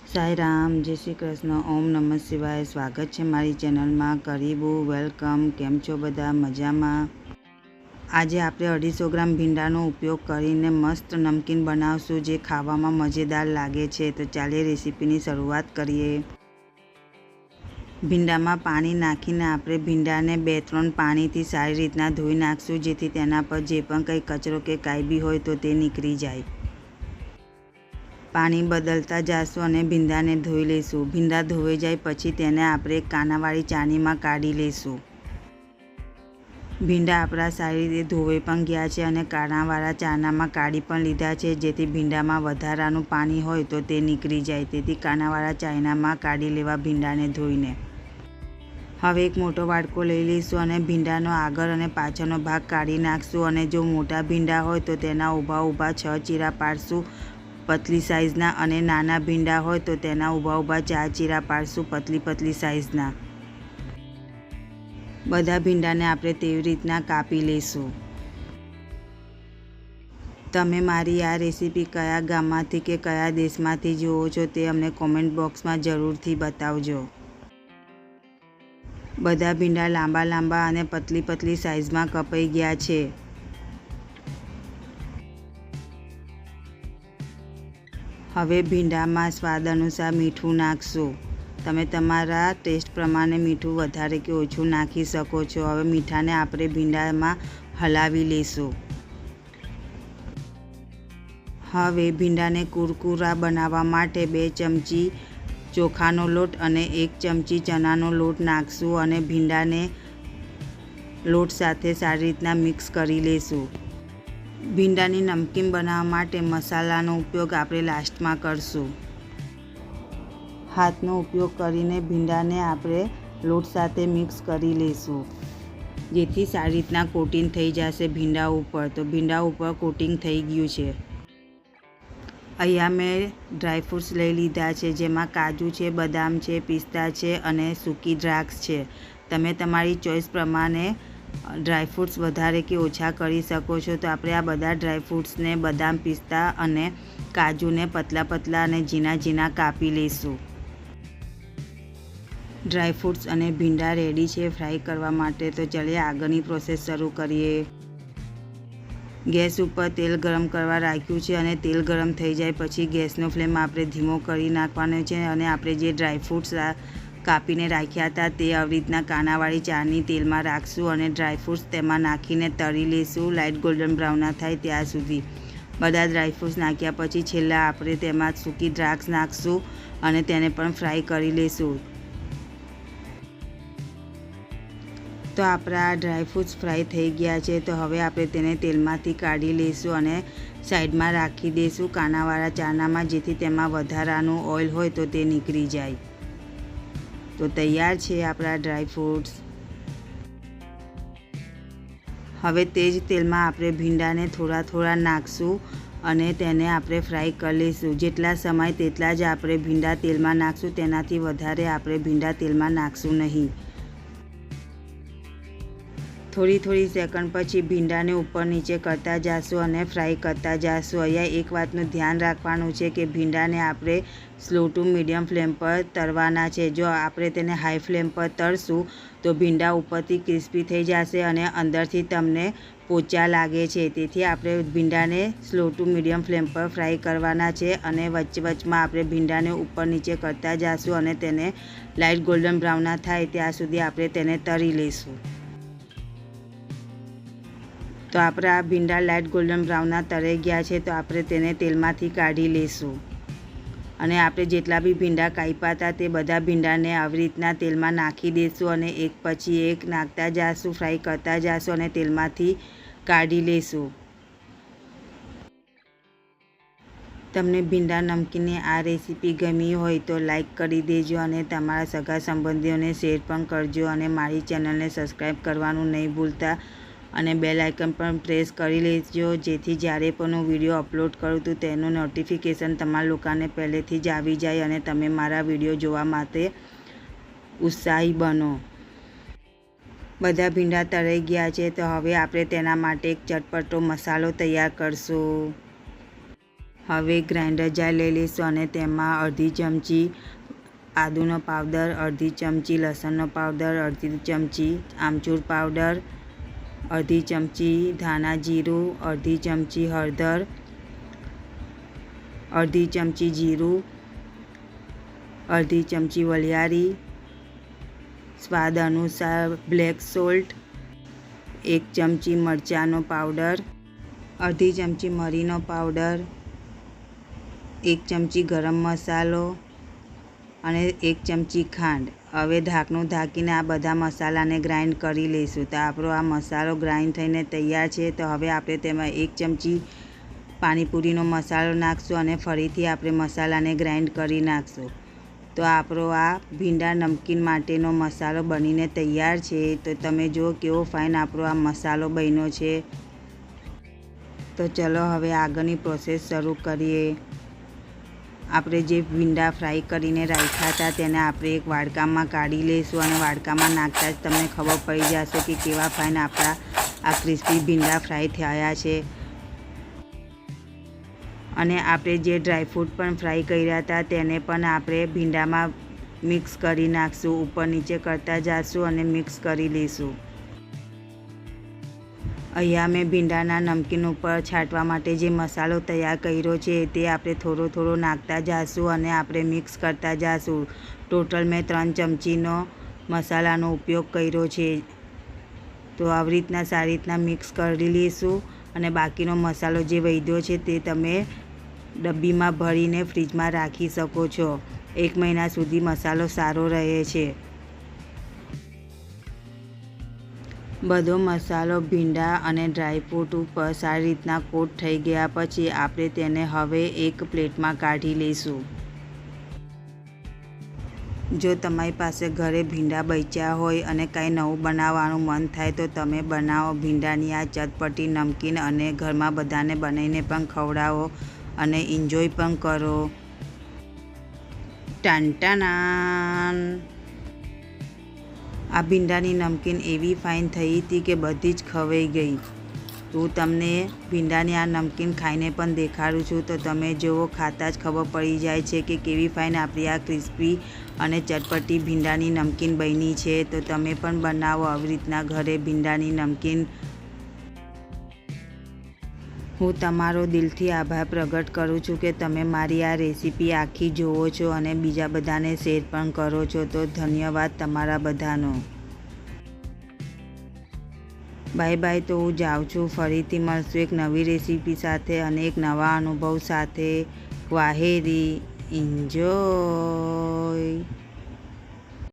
સાઈ રામ, જય શ્રી કૃષ્ણ, ઓમ નમઃ શિવાય। સ્વાગત છે મારી ચેનલમાં। કરીબો, વેલકમ। કેમ છો બધા? મજામાં? આજે આપણે 250 ગ્રામ ભીંડાનો ઉપયોગ કરીને મસ્ત નમકીન બનાવશું, જે ખાવામાં મજેદાર લાગે છે। તો ચાલીએ રેસીપીની શરૂઆત કરીએ। ભીંડામાં પાણી નાખીને આપણે ભીંડાને 2-3 પાણીથી સારી રીતના ધોઈ નાખશું, જેથી તેના પર જે પણ કંઈ કચરો કે કાંઈ બી હોય તો તે નીકળી જાય। પાણી બદલતા જાશું અને ભીંડાને ધોઈ લઈશું। ભીંડા ધોઈ જાય પછી તેને આપણે કાનાવાળી ચાળણીમાં કાઢી લઈશું। ભીંડા આપણા સારી રીતે ધોવાઈ પણ ગયા છે અને કાણાવાળા ચાળણામાં કાઢી પણ લીધા છે, જેથી ભીંડામાં વધારાનું પાણી હોય તો તે નીકળી જાય। તેથી કાણાવાળા ચાળણામાં કાઢી લેવા ભીંડાને ધોઈને। હવે એક મોટો વાટકો લઈ લઈશું અને ભીંડાનો આગળ અને પાછળનો ભાગ કાઢી નાખશું। અને જો મોટા ભીંડા હોય તો તેના ઊભા 6 ચીરા પાડશું પતલી સાઇઝના, અને નાના ભીંડા હોય તો તેના ઊભા 4 ચીરા પાડશું પતલી સાઇઝના। બધા ભીંડાને આપણે તેવી રીતના કાપી લઈશું। તમે મારી આ રેસીપી કયા ગામમાંથી કે કયા દેશમાંથી જુઓ છો તે અમને કોમેન્ટ બોક્સમાં જરૂરથી બતાવજો। બધા ભીંડા લાંબા અને પતલી સાઇઝમાં કપાઈ ગયા છે। હવે ભીંડામાં સ્વાદ અનુસાર મીઠું નાખશું। તમે તમારા ટેસ્ટ પ્રમાણે મીઠું વધારે કે ઓછું નાખી શકો છો। હવે મીઠાને આપણે ભીંડામાં હલાવી લઈશું। હવે ભીંડાને કુરકુરા બનાવવા માટે 2 ચમચી ચોખાનો લોટ અને 1 ચમચી ચણાનો લોટ નાખશું અને ભીંડાને લોટ સાથે સારી રીતના મિક્સ કરી લઈશું। ભીંડાની નમકીન બનાવવા માટે મસાલાનો ઉપયોગ આપણે લાસ્ટમાં કરશું। હાથનો ઉપયોગ કરીને ભીંડાને આપણે લોટ સાથે મિક્સ કરી લઈશું, જેથી સારી રીતના કોટિંગ થઈ જશે ભીંડા ઉપર। તો ભીંડા ઉપર કોટિંગ થઈ ગયું છે। અહીંયા મેં ડ્રાયફ્રૂટ્સ લઈ લીધા છે, જેમાં કાજુ છે, બદામ છે, પિસ્તા છે અને સૂકી દ્રાક્ષ છે। તમે તમારી ચોઈસ પ્રમાણે ડ્રાયફ્રૂટ્સ વધારે કે ઓછા કરી શકો છો। તો આપણે આ બધા ડ્રાયફ્રૂટ્સને બદામ, પિસ્તા અને કાજુને પતલા અને ઝીણા કાપી લઈશું। ડ્રાયફ્રૂટ્સ અને ભીંડા રેડી છે ફ્રાય કરવા માટે। તો ચાલીએ આગળની પ્રોસેસ શરૂ કરીએ। ગેસ ઉપર તેલ ગરમ કરવા રાખ્યું છે અને તેલ ગરમ થઈ જાય પછી ગેસનો ફ્લેમ આપણે ધીમો કરી નાખવાનો છે અને આપણે જે ડ્રાયફ્રૂટ્સ કાપીને રાખ્યા હતા તે આવી રીતના કાણાવાળી ચાળણી તેલમાં રાખશું અને ડ્રાયફ્રૂટ્સ તેમાં નાખીને તળી લઈશું, લાઇટ ગોલ્ડન બ્રાઉન ના થાય ત્યાં સુધી। બધા ડ્રાયફ્રૂટ્સ નાખ્યા પછી છેલ્લા આપણે તેમાં સૂકી દ્રાક્ષ નાખશું અને તેને પણ ફ્રાય કરી લઈશું। તો આપણા ડ્રાયફ્રૂટ્સ ફ્રાય થઈ ગયા છે। તો હવે આપણે તેને તેલમાંથી કાઢી લઈશું અને સાઈડમાં રાખી દઈશું કાણાવાળા ચાળણામાં, જેથી તેમાં વધારાનું ઓઇલ હોય તો તે નીકળી જાય। તો તૈયાર છે આપણા ડ્રાયફ્રૂટ્સ। હવે તે જ તેલમાં આપણે ભીંડાને થોડા નાખશું અને તેને આપણે ફ્રાય કરી લઈશું। જેટલા સમય તેટલા જ આપણે ભીંડા તેલમાં નાખશું, તેનાથી વધારે આપણે ભીંડા તેલમાં નાખશું નહીં। થોડી સેકન્ડ પછી ભીંડાને ઉપર નીચે કરતા જાશું અને ફ્રાય કરતા જાશું। અહીંયા એક વાતનું ધ્યાન રાખવાનું છે કે ભીંડાને આપણે સ્લો ટુ મીડિયમ ફ્લેમ પર તળવાના છે। જો આપણે તેને હાઈ ફ્લેમ પર તળશું તો ભીંડા ઉપરથી ક્રિસ્પી થઈ જશે અને અંદરથી તમને પોચા લાગે છે। તેથી આપણે ભીંડાને સ્લો ટુ મીડિયમ ફ્લેમ પર ફ્રાય કરવાના છે અને વચ્ચમાં આપણે ભીંડાને ઉપર નીચે કરતા જાશું અને તેને લાઇટ ગોલ્ડન બ્રાઉન ના થાય ત્યાં સુધી આપણે તેને તળી લઈશું। તો આપણા ભીંડા લાઇટ ગોલ્ડન બ્રાઉનના તળાઈ ગયા છે। તો આપણે તેને તેલમાંથી કાઢી લઈશું અને આપણે જેટલા બી ભીંડા કાપ્યા હતા તે બધા ભીંડાને આવી રીતના તેલમાં નાખી દઈશું અને એક પછી એક નાખતા જઈશું, ફ્રાય કરતા જઈશું અને તેલમાંથી કાઢી લઈશું। તમને ભીંડા નમકીનની આ રેસીપી ગમી હોય તો લાઈક કરી દેજો અને તમારા સગા સંબંધીઓને શેર પણ કરજો અને મારી ચેનલને સબસ્ક્રાઈબ કરવાનું નહીં ભૂલતા અને બેલ આઇકન પણ પ્રેસ કરી લેજો, જેથી જ્યારે પણ હું વિડીયો અપલોડ કરું તો તેનું નોટિફિકેશન તમારા લોકોને પહેલેથી જ આવી જાય અને તમે મારા વિડીયો જોવા માટે ઉત્સાહી બનો। બધા ભીંડા તળાઈ ગયા છે। તો હવે આપણે તેના માટે એક ચટપટો મસાલો તૈયાર કરશું। હવે ગ્રાઇન્ડર જાર લઈ લઈશું અને તેમાં અડધી ચમચી આદુનો પાવડર, અડધી ચમચી લસણનો પાવડર, અડધી ચમચી આમચૂર પાવડર, અડધી ચમચી ધાણા જીરું, અડધી ચમચી હળદર, અડધી ચમચી જીરું, અડધી ચમચી વલિયારી, સ્વાદ અનુસાર બ્લેક સોલ્ટ, 1 ચમચી મરચાંનો પાવડર, અડધી ચમચી મરીનો પાવડર, 1 ચમચી ગરમ મસાલો અને 1 ચમચી ખાંડ. હવે ઢાંકણું ઢાંકીને આ બધા મસાલાને ગ્રાઇન્ડ કરી લઈશું. તો આપણો આ મસાલો ગ્રાઇન્ડ થઈને તૈયાર છે. તો હવે આપણે તેમાં 1 ચમચી પાણીપુરીનો મસાલો નાખશું અને ફરીથી આપણે મસાલાને ગ્રાઇન્ડ કરી નાખશું. તો આપણો આ ભીંડા નમકીન માટેનો મસાલો બનીને તૈયાર છે. તો તમે જુઓ કેવો ફાઇન આપણો આ મસાલો બન્યો છે. તો ચલો હવે આગળની પ્રોસેસ શરૂ કરીએ. આપણે જે ભીંડા ફ્રાય કરીને રાખ્યા હતા તેને આપણે એક વાડકામાં કાઢી લઈશું અને વાડકામાં નાખતા જ તમને ખબર પડી જશે કે કેવા ફાઇન આપણા આ ક્રિસ્પી ભીંડા ફ્રાય થયા છે. અને આપણે જે ડ્રાયફ્રૂટ પણ ફ્રાય કર્યા હતા તેને પણ આપણે ભીંડામાં મિક્સ કરી નાખશું. ઉપર નીચે કરતા જઈશું અને મિક્સ કરી લઈશું. અહીંયા મેં ભીંડાના નમકીન ઉપર છાંટવા માટે જે મસાલો તૈયાર કર્યો છે તે આપણે થોડો થોડો નાખતા જઈશું અને આપણે મિક્સ કરતા જઈશું. ટોટલ મેં 3 ચમચીનો મસાલાનો ઉપયોગ કર્યો છે. તો આવી રીતના સારી રીતના મિક્સ કરી લઈશું અને બાકીનો મસાલો જે વધ્યો છે તે તમે ડબ્બીમાં ભરીને ફ્રીજમાં રાખી શકો છો. 1 મહિના સુધી મસાલો સારો રહે છે. બધો મસાલો ભીંડા અને ડ્રાયફ્રૂટ ઉપર સારી રીતના કોટ થઈ ગયા પછી આપણે તેને હવે એક પ્લેટમાં કાઢી લઈશું. જો તમારી પાસે ઘરે ભીંડા બચ્યા હોય અને કાંઈ નવું બનાવવાનું મન થાય તો તમે બનાવો. ભીંડાની આ ચટપટી નમકીન અને ઘરમાં બધાને બનાવીને પણ ખવડાવો અને એન્જોય પણ કરો. ટાંટાનાન. આ ભીંડાની નમકીન એવી ફાઇન થઈ હતી કે બધી જ ખવાઈ ગઈ. હું તમને ભીંડાની આ નમકીન ખાઈને પણ દેખાડું છું. તો તમે જુઓ, ખાતા જ ખબર પડી જાય છે કે કેવી ફાઇન આપણી આ ક્રિસ્પી અને ચટપટી ભીંડાની નમકીન બની છે. તો તમે પણ બનાવો આવી રીતના ઘરે ભીંડાની નમકીન. હું તમારો દિલથી આભાર પ્રગટ કરું છું કે તમે મારી આ રેસીપી આખી જુઓ છો અને બીજા બધાને શેર પણ કરો છો. તો ધન્યવાદ તમારા બધાનો. Bye bye. તો હું જાઉં છું. ફરીથી મળશું એક નવી રેસીપી સાથે અને એક નવા અનુભવ સાથે. વાહેરી. એન્જોય.